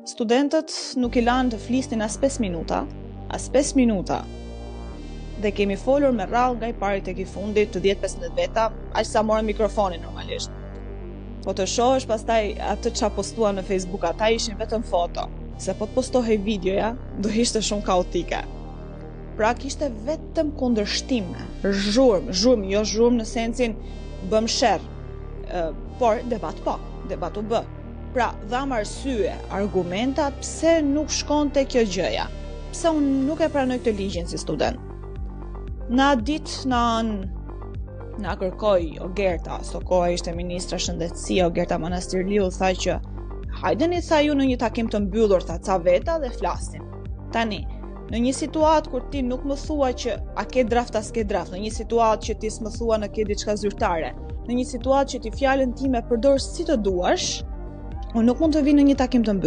studentët nuk i lanë të flisnin as 5 minuta, dhe kemi folur me radhë nga i pari tek i fundit të 10-15 veta, aq sa morën mikrofonin normalisht. Po të shohësh pastaj atë ç'a postuan në Facebook, ata ishin vetëm foto, se po të postohej videoja, do ishte shumë kaotike. Pra kishte vetëm kundërshtime, zhurmë, jo zhurmë në sensin bëm sherr, por debat u bë. Pra, dham arsye, argumenta pse nuk shkonte kjo gjëja, pse unë nuk e pranoj këtë ligjin si student. Në atë ditë na kërkoi Ogerta, së koha ishte ministra shëndetësia Ogerta Manastirliu, tha që hajdeni, tha ju në një takim të mbyllur, tha ca veta dhe flasim. Tani, në një situatë kur ti nuk më thua që a ke draft as ke draft, në një situatë që ti s'më thua në ke diçka zyrtare, në një situatë që ti fjalën time përdor si të duash, unë nuk mund të vi në një takim të mbyllur.